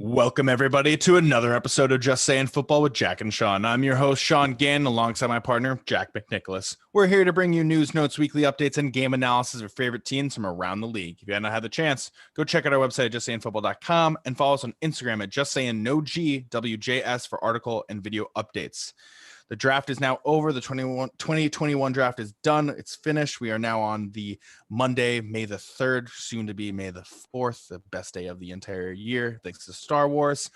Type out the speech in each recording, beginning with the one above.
Welcome, everybody, to another episode of Just Saying Football with Jack and Sean. I'm your host, Sean Gann, alongside my partner, Jack McNicholas. We're here to bring you news, notes, weekly updates, and game analysis of your favorite teams from around the league. If you haven't had the chance, go check out our website at justsayingfootball.com and follow us on Instagram at justsayingwjs for article and video updates. The draft is now over. The 2021 draft is done. It's finished. We are now on the Monday, May the 3rd, soon to be May the 4th, the best day of the entire year, thanks to Star Wars.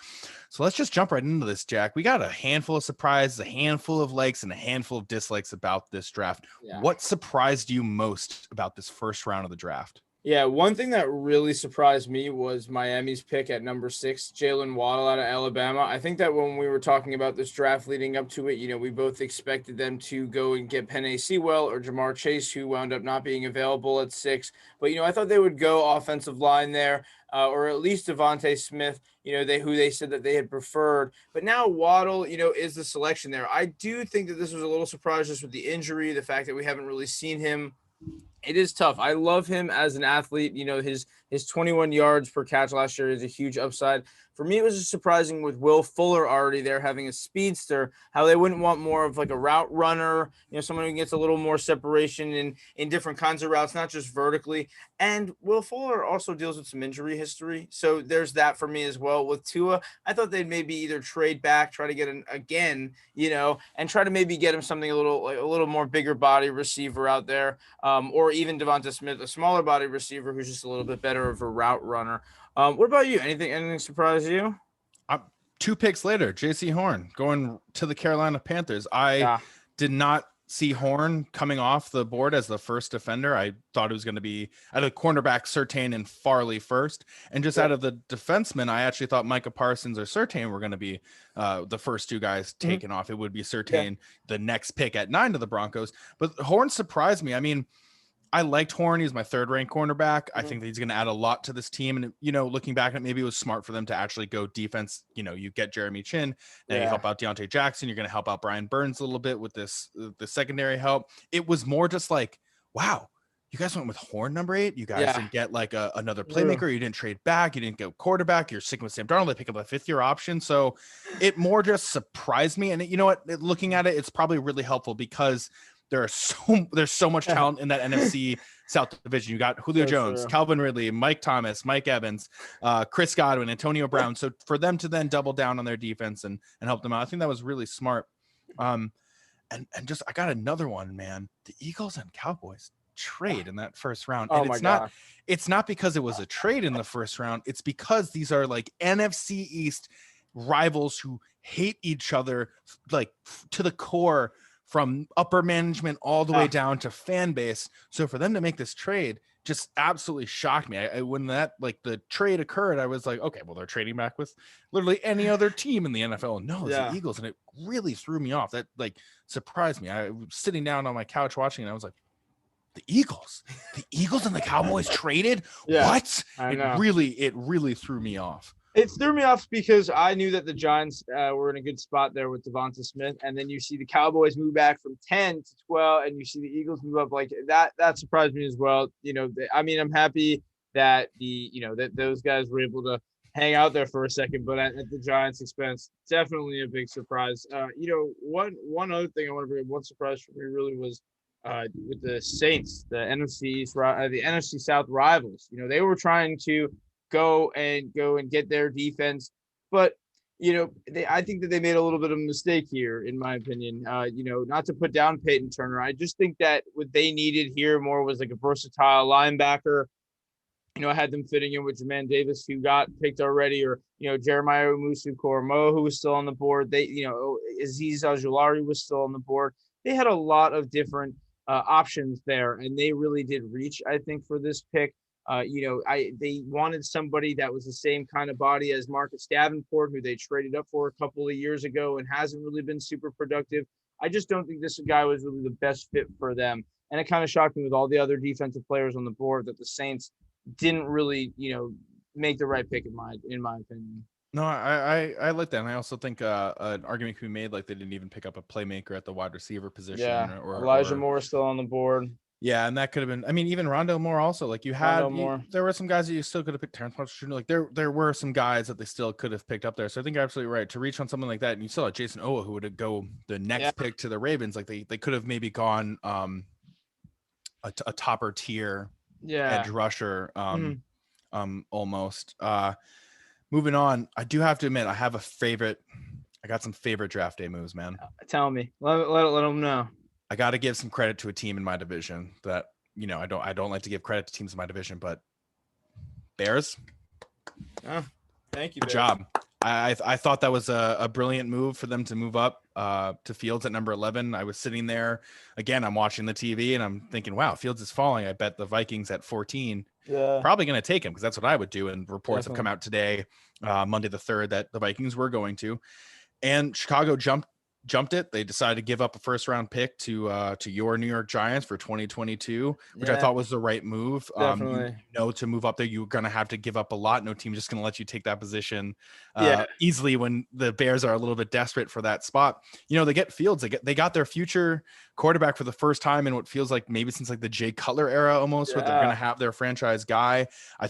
So let's just jump right into this, Jack. We got a handful of surprises, a handful of likes, and a handful of dislikes about this draft. Yeah. What surprised you most about this first round of the draft? Yeah, one thing that really surprised me was Miami's pick at number 6, Jalen Waddle out of Alabama. I think that when we were talking about this draft leading up to it, we both expected them to go and get Penei Sewell or Jamar Chase, who wound up not being available at 6. But, I thought they would go offensive line there, or at least Devontae Smith, who they said that they had preferred. But now Waddle, is the selection there. I do think that this was a little surprise just with the injury, the fact that we haven't really seen him. It is tough. I love him as an athlete. His 21 yards per catch last year is a huge upside. For me, it was just surprising with Will Fuller already there having a speedster, how they wouldn't want more of like a route runner, someone who gets a little more separation in different kinds of routes, not just vertically. And Will Fuller also deals with some injury history. So there's that for me as well. With Tua, I thought they'd maybe either trade back, try to get an again, and try to maybe get him something a little more bigger body receiver out there, or even Devonta Smith, a smaller body receiver who's just a little bit better of a route runner. What about you? Anything surprise you? 2 picks later, J.C. Horn going to the Carolina Panthers. I did not see Horn coming off the board as the first defender. I thought it was going to be out of cornerback Surtain and Farley first. And just out of the defensemen, I actually thought Micah Parsons or Surtain were going to be the first 2 guys taken off. It would be Surtain, the next pick at 9 to the Broncos. But Horn surprised me. I mean, I liked Horn. He's my 3rd-ranked cornerback. I think that he's going to add a lot to this team. And, looking back at it, maybe it was smart for them to actually go defense. You get Jeremy Chin. Now you help out Deontay Jackson. You're going to help out Brian Burns a little bit with the secondary help. It was more just like, wow, you guys went with Horn number 8. You guys didn't get like another playmaker. You didn't trade back. You didn't go quarterback. You're sticking with Sam Darnold. They pick up a 5th-year option. So it more just surprised me. And you know what? Looking at it, it's probably really helpful because there's so much talent in that NFC South division. You got Julio Jones, Calvin Ridley, Mike Thomas, Mike Evans, Chris Godwin, Antonio Brown. So for them to then double down on their defense and help them out, I think that was really smart. And just, I got another one, man. The Eagles and Cowboys trade in that first round. And it's not because it was a trade in the first round. It's because these are like NFC East rivals who hate each other, like to the core, from upper management all the way down to fan base. So for them to make this trade just absolutely shocked me. When the trade occurred, I was like, okay, well, they're trading back with literally any other team in the NFL. No, it's the Eagles. And it really threw me off. That surprised me. I was sitting down on my couch watching, and I was like, the Eagles and the Cowboys traded? What? It really threw me off. It threw me off because I knew that the Giants were in a good spot there with Devonta Smith, and then you see the Cowboys move back from 10 to 12, and you see the Eagles move up like that. That surprised me as well. I'm happy that that those guys were able to hang out there for a second, but at the Giants' expense, definitely a big surprise. One other thing I want to bring up, one surprise for me really was with the Saints, the NFC South rivals. They were trying to go and get their defense, but I think that they made a little bit of a mistake here, in my opinion. Not to put down Peyton Turner, I just think that what they needed here more was like a versatile linebacker. I had them fitting in with Jamin Davis, who got picked already, or Jeremiah Owusu-Koramoah, who was still on the board. They Azeez Ojulari was still on the board. They had a lot of different options there, and they really did reach, I think, for this pick. They wanted somebody that was the same kind of body as Marcus Davenport, who they traded up for a couple of years ago and hasn't really been super productive. I just don't think this guy was really the best fit for them. And it kind of shocked me with all the other defensive players on the board that the Saints didn't really, make the right pick in my opinion. No, I like that. And I also think an argument can be made, like they didn't even pick up a playmaker at the wide receiver position. Yeah, or Elijah Moore still on the board. Yeah, and that could have been. I mean, even Rondale Moore also. Like there were some guys that you still could have picked. Terrence Marshall Jr. Like there were some guys that they still could have picked up there. So I think you're absolutely right to reach on something like that. And you saw Jason Owa, who would go the next pick to the Ravens. Like they could have maybe gone a topper tier edge rusher almost. Moving on, I do have to admit I have a favorite. I got some favorite draft day moves, man. Tell me. Let them know. I got to give some credit to a team in my division that, I don't like to give credit to teams in my division, but Bears. Oh, thank you. Good job. I thought that was a brilliant move for them to move up to Fields at number 11. I was sitting there again. I'm watching the TV and I'm thinking, wow, Fields is falling. I bet the Vikings at 14. Yeah, probably going to take him because that's what I would do. And reports have come out today, Monday the 3rd, that the Vikings were going to. And Chicago jumped it. They decided to give up a first-round pick to your New York Giants for 2022, which I thought was the right move. Definitely. To move up there, you're going to have to give up a lot. No team's just going to let you take that position easily when the Bears are a little bit desperate for that spot. They get Fields. They got their future quarterback for the first time in what feels like maybe since like the Jay Cutler era almost, where they're going to have their franchise guy. I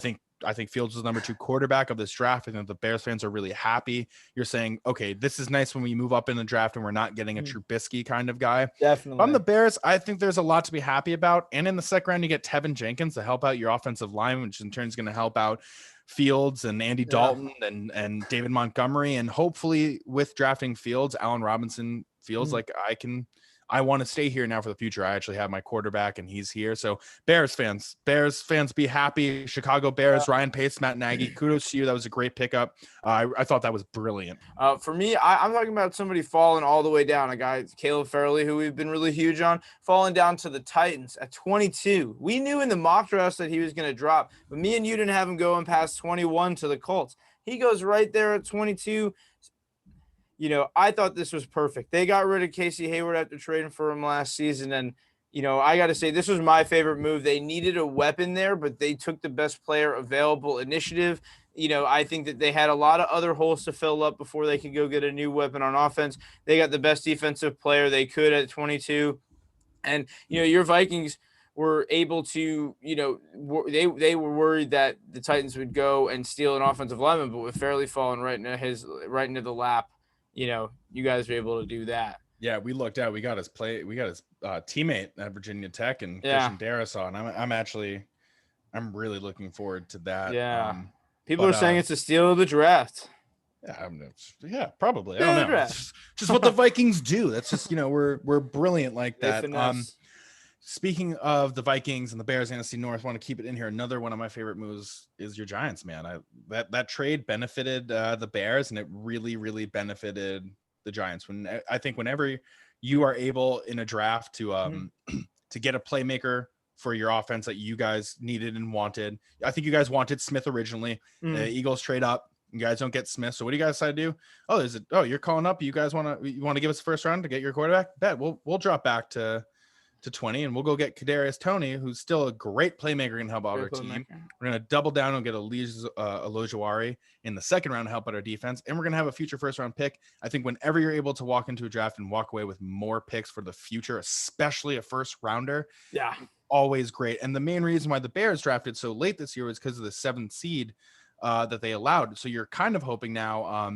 think Fields was number 2 quarterback of this draft. I think the Bears fans are really happy. You're saying, okay, this is nice when we move up in the draft and we're not getting a Trubisky kind of guy. Definitely. From the Bears, I think there's a lot to be happy about. And in the second round, you get Tevin Jenkins to help out your offensive line, which in turn is going to help out Fields and Andy Dalton and David Montgomery. And hopefully with drafting Fields, Allen Robinson feels like I want to stay here now for the future. I actually have my quarterback and he's here. So Bears fans be happy. Chicago Bears, Ryan Pace, Matt Nagy, kudos to you. That was a great pickup. I thought that was brilliant. For me, I'm talking about somebody falling all the way down. A guy, Caleb Farley, who we've been really huge on, falling down to the Titans at 22. We knew in the mock draft that he was going to drop, but me and you didn't have him going past 21 to the Colts. He goes right there at 22. I thought this was perfect. They got rid of Casey Hayward after trading for him last season. And, I got to say, this was my favorite move. They needed a weapon there, but they took the best player available initiative. I think that they had a lot of other holes to fill up before they could go get a new weapon on offense. They got the best defensive player they could at 22. And, your Vikings were able to, they were worried that the Titans would go and steal an offensive lineman, but with Fairley falling right into the lap, you guys were able to do that. Yeah, we looked out. We got his teammate at Virginia Tech and Christian Darrisaw, and I'm really looking forward to that. Yeah, people are saying it's a steal of the draft. Yeah, probably. I don't know. It's just what the Vikings do. That's just we're brilliant like that. Speaking of the Vikings and the Bears, NFC North, want to keep it in here. Another one of my favorite moves is your Giants, man. That trade benefited the Bears, and it really, really benefited the Giants. I think whenever you are able in a draft to to get a playmaker for your offense that you guys needed and wanted. I think you guys wanted Smith originally. The Eagles trade up. You guys don't get Smith. So what do you guys decide to do? You're calling up. You guys want to give us a first round to get your quarterback? Bet we'll drop back to 20 and we'll go get Kadarius Toney, who's still a great playmaker and help out our team. We're going to double down and get Alojuari in the second round to help out our defense. And we're going to have a future first round pick. I think whenever you're able to walk into a draft and walk away with more picks for the future, especially a first rounder, always great. And the main reason why the Bears drafted so late this year was because of the 7th seed that they allowed. So you're kind of hoping now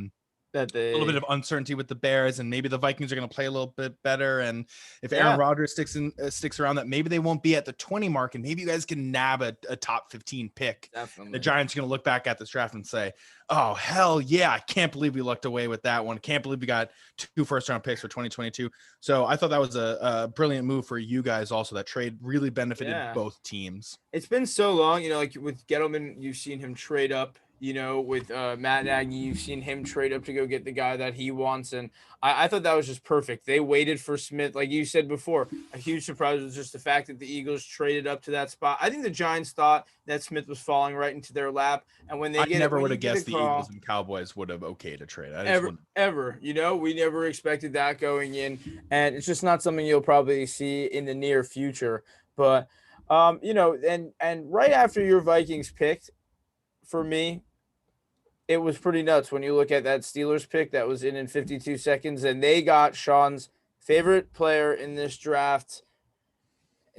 that a little bit of uncertainty with the Bears, and maybe the Vikings are going to play a little bit better. And if Aaron Rodgers sticks around, that maybe they won't be at the 20 mark, and maybe you guys can nab a top 15 pick. Definitely. The Giants are going to look back at this draft and say, "Oh hell yeah! I can't believe we lucked away with that one. Can't believe we got 2 first-round picks for 2022." So I thought that was a brilliant move for you guys. Also, that trade really benefited both teams. It's been so long, like with Gettleman, you've seen him trade up. With Matt Nagy, you've seen him trade up to go get the guy that he wants. And I thought that was just perfect. They waited for Smith. Like you said before, a huge surprise was just the fact that the Eagles traded up to that spot. I think the Giants thought that Smith was falling right into their lap. And when they never would have guessed the Eagles and Cowboys would have okayed a trade. Ever. We never expected that going in. And it's just not something you'll probably see in the near future. But, and right after your Vikings picked, for me, it was pretty nuts when you look at that Steelers pick that was in 52 seconds, and they got Sean's favorite player in this draft.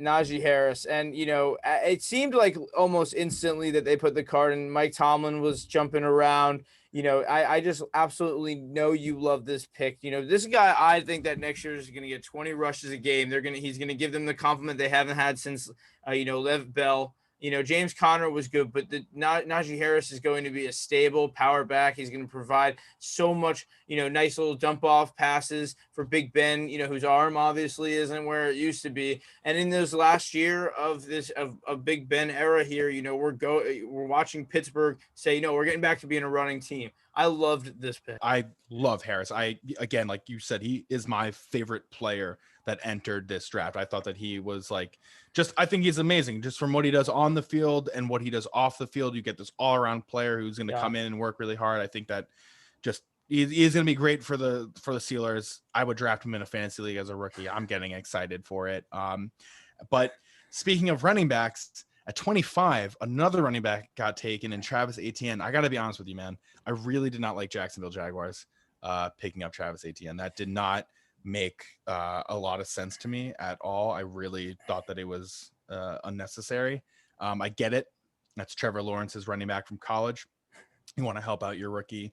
Najee Harris. And, it seemed like almost instantly that they put the card in. Mike Tomlin was jumping around. I just absolutely know you love this pick. This guy, I think that next year is going to get 20 rushes a game. He's going to give them the compliment they haven't had since, Lev Bell. James Conner was good, but Najee Harris is going to be a stable power back. He's going to provide so much, nice little dump off passes for Big Ben, whose arm obviously isn't where it used to be. And in this last year of Big Ben era here, we're watching Pittsburgh say, we're getting back to being a running team. I loved this pick. I love Harris. Again, like you said, he is my favorite player that entered this draft. I thought that he was I think he's amazing just from what he does on the field and what he does off the field. You get this all around player who's going to come in and work really hard. I think that just he's going to be great for the Steelers. I would draft him in a fantasy league as a rookie. I'm getting excited for it. But speaking of running backs, at 25, another running back got taken in Travis Etienne. I got to be honest with you, man. I really did not like Jacksonville Jaguars picking up Travis Etienne. That did not make a lot of sense to me at all. I really thought that it was unnecessary. I get it. That's Trevor Lawrence's running back from college. You want to help out your rookie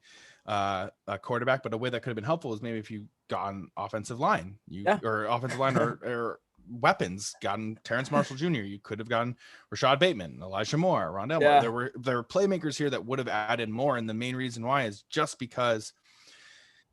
quarterback, but a way that could have been helpful is maybe if you got an offensive line, or weapons, gotten Terrence Marshall Jr. You could have gotten Rashad Bateman, Elijah Moore, Rondell Moore. There were playmakers here that would have added more, and the main reason why is just because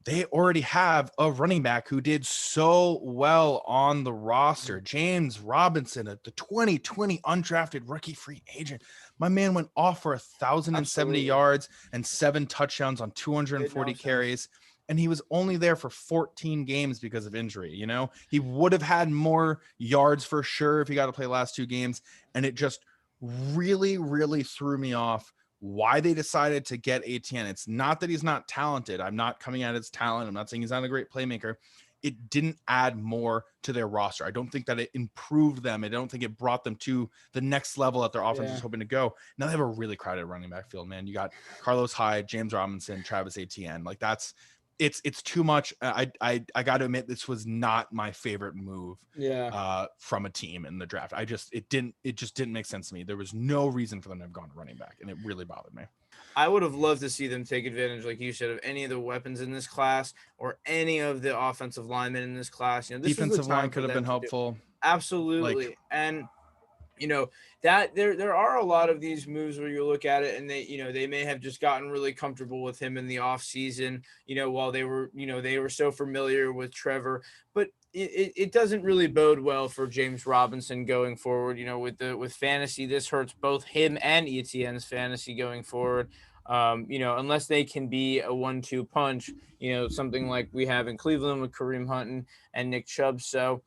they already have a running back who did so well on the roster. James Robinson, the 2020 undrafted rookie free agent. My man went off for 1,070 yards and 7 touchdowns on 240 carries. And he was only there for 14 games because of injury. He would have had more yards for sure if he got to play the last 2 games. And it just really, really threw me off why they decided to get Etienne. It's not that he's not talented. I'm not coming at his talent. I'm not saying he's not a great playmaker. It didn't add more to their roster. I don't think that it improved them. I don't think it brought them to the next level that their offense is hoping to go. Now they have a really crowded running back field, man. You got Carlos Hyde, James Robinson, Travis Etienne. It's too much. I got to admit, this was not my favorite move from a team in the draft. It just didn't make sense to me. There was no reason for them to have gone to running back, and it really bothered me. I would have loved to see them take advantage, like you said, of any of the weapons in this class or any of the offensive linemen in this class. This defensive line could have been helpful. Absolutely. And that there are a lot of these moves where you look at it and they may have just gotten really comfortable with him in the off season, while they were so familiar with Trevor, but it doesn't really bode well for James Robinson going forward. With fantasy, this hurts both him and Etienne's fantasy going forward. Unless they can be a 1-2 punch, something like we have in Cleveland with Kareem Hunt and Nick Chubb. So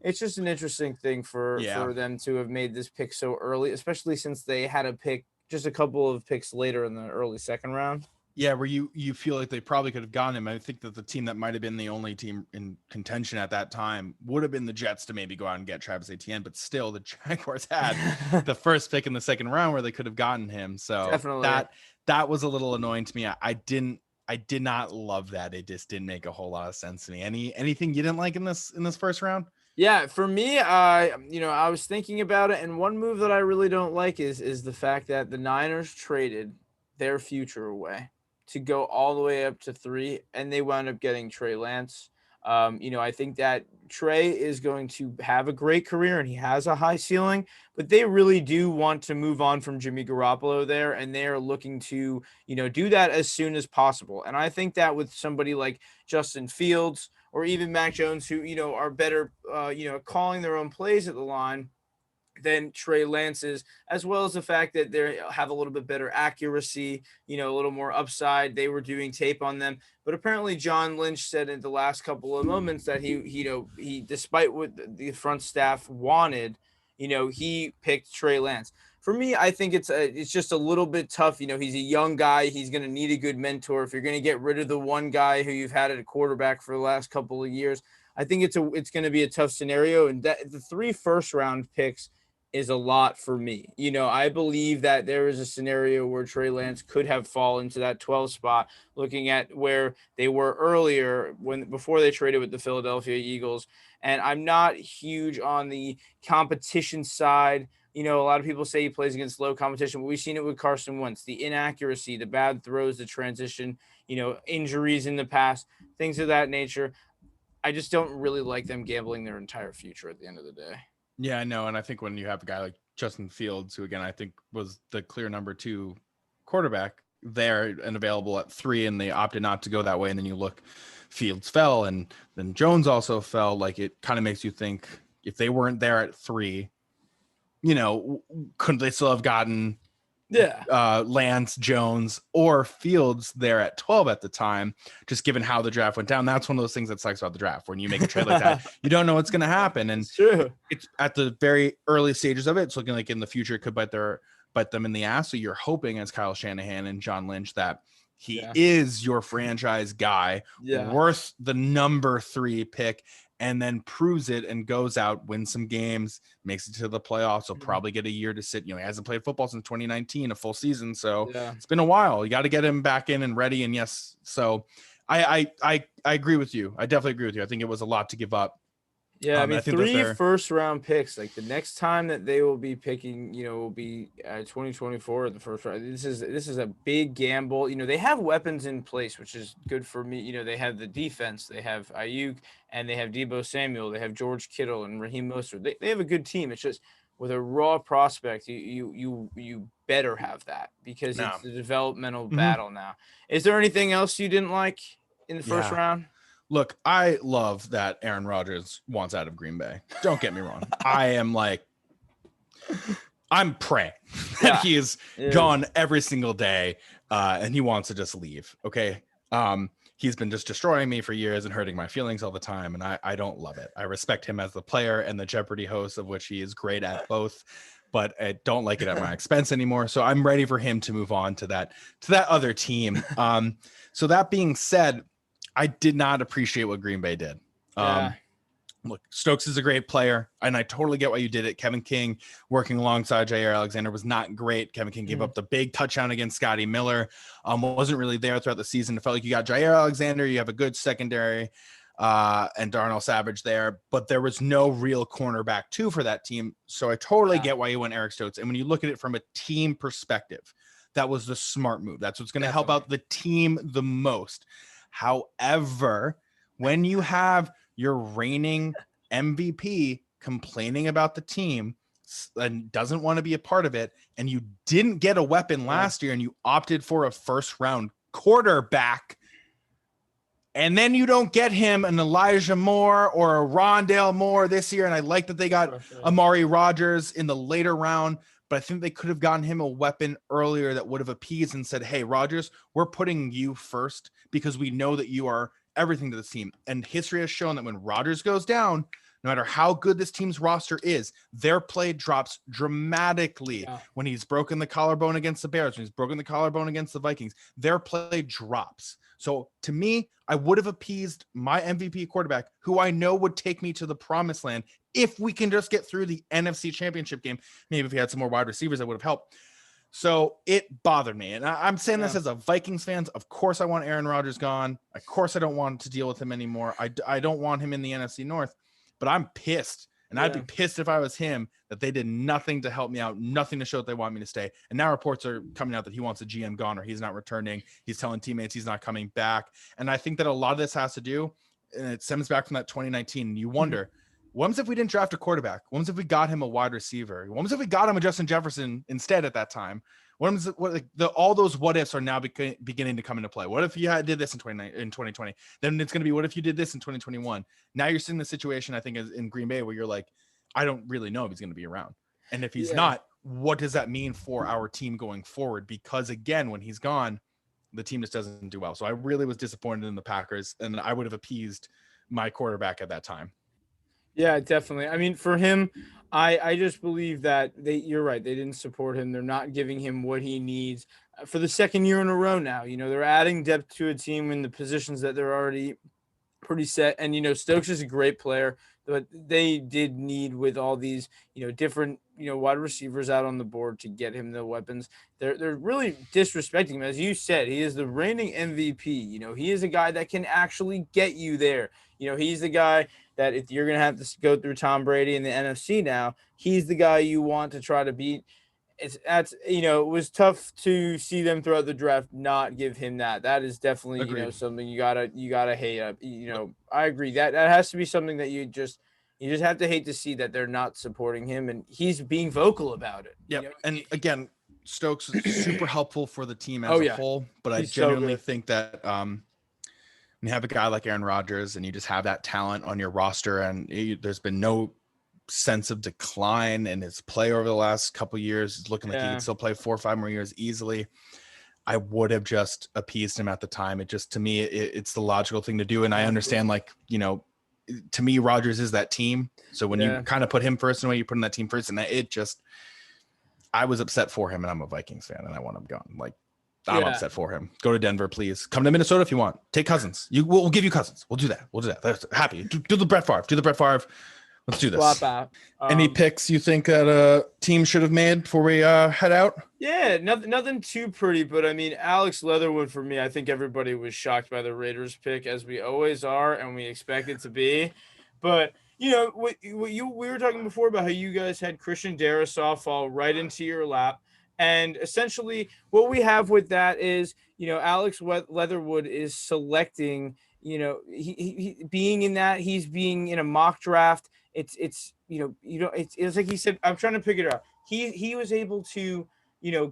it's just an interesting thing for them to have made this pick so early, especially since they had a pick just a couple of picks later in the early second round. Yeah, where you feel like they probably could have gotten him. I think that the team that might have been the only team in contention at that time would have been the Jets to maybe go out and get Travis Etienne, but still the Jaguars had the first pick in the second round where they could have gotten him. So definitely that was a little annoying to me. I did not love that. It just didn't make a whole lot of sense to me. Anything you didn't like in this first round? Yeah, for me, I was thinking about it, and one move that I really don't like is the fact that the Niners traded their future away to go all the way up to 3, and they wound up getting Trey Lance. I think that Trey is going to have a great career, and he has a high ceiling, but they really do want to move on from Jimmy Garoppolo there, and they are looking to, do that as soon as possible. And I think that with somebody like Justin Fields or even Mac Jones, who, are better, calling their own plays at the line than Trey Lance's, as well as the fact that they have a little bit better accuracy, a little more upside. They were doing tape on them, but apparently John Lynch said in the last couple of moments that he despite what the front staff wanted, he picked Trey Lance. For me, I think it's just a little bit tough. He's a young guy. He's going to need a good mentor. If you're going to get rid of the one guy who you've had at a quarterback for the last couple of years, I think it's going to be a tough scenario. And that the 3 first-round picks is a lot for me. I believe that there is a scenario where Trey Lance could have fallen to that 12 spot, looking at where they were earlier before they traded with the Philadelphia Eagles. And I'm not huge on the competition side. A lot of people say he plays against low competition, but we've seen it with Carson Wentz, the inaccuracy, the bad throws, the transition, injuries in the past, things of that nature. I just don't really like them gambling their entire future at the end of the day. Yeah, I know. And I think when you have a guy like Justin Fields, who again, I think was the clear number 2 quarterback there and available at 3, and they opted not to go that way. And then you look, Fields fell and then Jones also fell. Like, it kind of makes you think, if they weren't there at 3, couldn't they still have gotten Lance, Jones, or Fields there at 12 at the time, just given how the draft went down? That's one of those things that sucks about the draft. When you make a trade like that, you don't know what's going to happen. And it's at the very early stages of it. It's looking like in the future it could bite them in the ass. So you're hoping, as Kyle Shanahan and John Lynch, that he is your franchise guy, worth the number 3 pick, and then proves it and goes out, wins some games, makes it to the playoffs. He'll probably get a year to sit. He hasn't played football since 2019, a full season. So it's been a while. You got to get him back in and ready. And yes, so I agree with you. I definitely agree with you. I think it was a lot to give up. Yeah, I mean, 3 first-round picks. Like, the next time that they will be picking, will be 2024 in the first round. This is a big gamble. They have weapons in place, which is good for me. They have the defense. They have Ayuk, and they have Deebo Samuel. They have George Kittle and Raheem Mostert. They have a good team. It's just with a raw prospect, you better have that, because it's a developmental battle now. Is there anything else you didn't like in the first round? Look, I love that Aaron Rodgers wants out of Green Bay. Don't get me wrong. I'm praying that he is gone every single day, and he wants to just leave. Okay. He's been just destroying me for years and hurting my feelings all the time, and I don't love it. I respect him as the player and the Jeopardy host, of which he is great at both, but I don't like it at my expense anymore. So I'm ready for him to move on to that other team. So that being said, I did not appreciate what Green Bay did. Look, Stokes is a great player, and I totally get why you did it. Kevin King working alongside Jair Alexander was not great. Kevin King gave up the big touchdown against Scotty Miller. Wasn't really there throughout the season. It felt like you got Jair Alexander, you have a good secondary, and Darnell Savage there, but there was no real cornerback 2 for that team. So I totally get why you went Eric Stokes. And when you look at it from a team perspective, that was the smart move. That's what's going to help out the team the most. However, when you have your reigning MVP complaining about the team and doesn't want to be a part of it, and you didn't get a weapon last year and you opted for a first-round quarterback, and then you don't get him an Elijah Moore or a Rondale Moore this year, and I like that they got Amari Rodgers in the later round, but I think they could have gotten him a weapon earlier that would have appeased and said, hey, Rodgers, we're putting you first because we know that you are everything to this team. And history has shown that when Rodgers goes down, no matter how good this team's roster is, their play drops dramatically. When he's broken the collarbone against the Bears, when he's broken the collarbone against the Vikings, their play drops. So to me, I would have appeased my MVP quarterback, who I know would take me to the promised land if we can just get through the NFC Championship game. Maybe if he had some more wide receivers, that would have helped. So it bothered me. And I'm saying this as a Vikings fan. Of course, I want Aaron Rodgers gone. Of course, I don't want to deal with him anymore. I don't want him in the NFC North, but I'm pissed. And I'd be pissed if I was him that they did nothing to help me out, nothing to show that they want me to stay. And now reports are coming out that he wants a GM gone or he's not returning. He's telling teammates he's not coming back. And I think that a lot of this has to do, and it stems back from that 2019. And you wonder, what if we didn't draft a quarterback? What if we got him a wide receiver? What if we got him a Justin Jefferson instead at that time? All those what ifs are now beginning to come into play. What if you did this in 2020? Then it's going to be, what if you did this in 2021? Now you're seeing the situation, I think, is in Green Bay, where you're like, I don't really know if he's going to be around. And if he's not, what does that mean for our team going forward? Because again, when he's gone, the team just doesn't do well. So I really was disappointed in the Packers, and I would have appeased my quarterback at that time. Yeah, definitely. I mean, for him, I just believe that you're right. They didn't support him. They're not giving him what he needs for the second year in a row now. They're adding depth to a team in the positions that they're already pretty set. And, Stokes is a great player, but they did need, with all these, different, wide receivers out on the board to get him the weapons. They're really disrespecting him. As you said, he is the reigning MVP. He is a guy that can actually get you there. He's the guy that if you're going to have to go through Tom Brady in the NFC now, he's the guy you want to try to beat. It was tough to see them throughout the draft not give him that. That is definitely something you gotta hate. I agree that has to be something that you just have to hate to see that they're not supporting him, and he's being vocal about it. Yeah, and again, Stokes is super helpful for the team as a whole, but I genuinely think that when you have a guy like Aaron Rodgers and you just have that talent on your roster, and there's been no sense of decline in his play over the last couple of years. It's looking like he could still play 4 or 5 more years easily. I would have just appeased him at the time. It just, to me, it's the logical thing to do. And I understand, to me, Rodgers is that team. So when you kind of put him first in a way, you're putting that team first, and I was upset for him, and I'm a Vikings fan and I want him gone. I'm upset for him. Go to Denver, please. Come to Minnesota if you want. Take Cousins. We'll give you Cousins. We'll do that. That's happy. Do the Brett Favre. Let's do this. Swap out. Any picks you think that a team should have made before we head out? Yeah, nothing too pretty, but I mean, Alex Leatherwood for me, I think everybody was shocked by the Raiders pick, as we always are, and we expect it to be. But we were talking before about how you guys had Christian Darrisaw fall right into your lap, and essentially what we have with that is Alex Leatherwood is selecting. He being in that, he's being in a mock draft. It's like he said, I'm trying to pick it up. He was able to,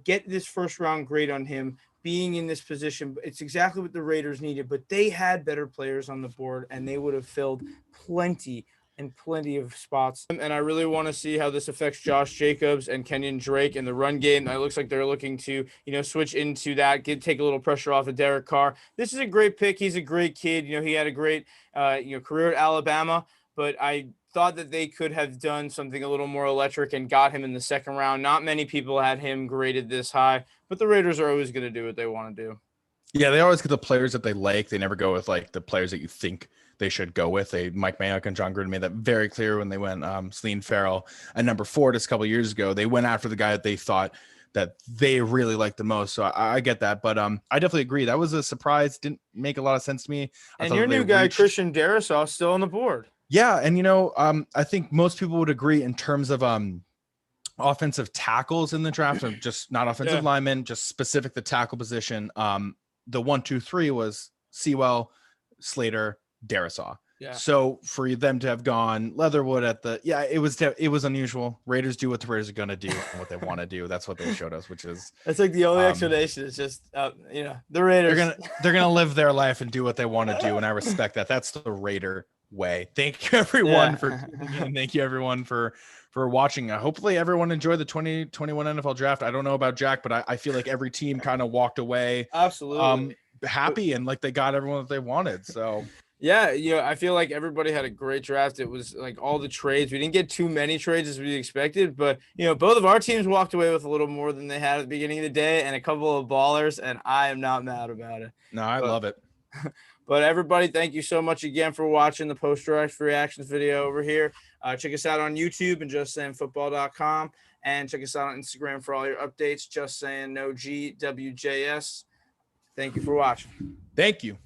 get this first round grade on him being in this position. It's exactly what the Raiders needed, but they had better players on the board and they would have filled plenty of spots. And I really want to see how this affects Josh Jacobs and Kenyon Drake in the run game. It looks like they're looking to, switch into that, take a little pressure off of Derek Carr. This is a great pick. He's a great kid. He had a great, career at Alabama, but I thought that they could have done something a little more electric and got him in the second round. Not many people had him graded this high, but the Raiders are always going to do what they want to do. Yeah, they always get the players that they like. They never go with the players that you think they should go with. Mike Mayock and John Gruden made that very clear when they went Celine Farrell at number 4 just a couple of years ago. They went after the guy that they thought that they really liked the most. So I get that, but I definitely agree. That was a surprise. Didn't make a lot of sense to me. And your new guy, Christian Darrisaw, still on the board. Yeah, and I think most people would agree in terms of offensive tackles in the draft, or just not offensive linemen, just specific the tackle position. The 1, 2, 3 was Sewell, Slater, Darrisaw. Yeah. So for them to have gone Leatherwood it was unusual. Raiders do what the Raiders are going to do and what they want to do. That's what they showed us, which is that's like the only explanation. Is just the Raiders. They're gonna live their life and do what they want to do, and I respect that. That's the Raider way. Thank you everyone for tuning in. Thank you everyone for watching. Hopefully everyone enjoyed the 2021 NFL draft. I don't know about Jack, but I feel like every team kind of walked away absolutely happy and like they got everyone that they wanted. So yeah, I feel like everybody had a great draft. It was like all the trades. We didn't get too many trades as we expected, but both of our teams walked away with a little more than they had at the beginning of the day and a couple of ballers, and I am not mad about it. No, I love it. But everybody, thank you so much again for watching the post-draft reactions video over here. Check us out on YouTube and justsayingfootball.com, and check us out on Instagram for all your updates. Just saying no GWJS. Thank you for watching. Thank you.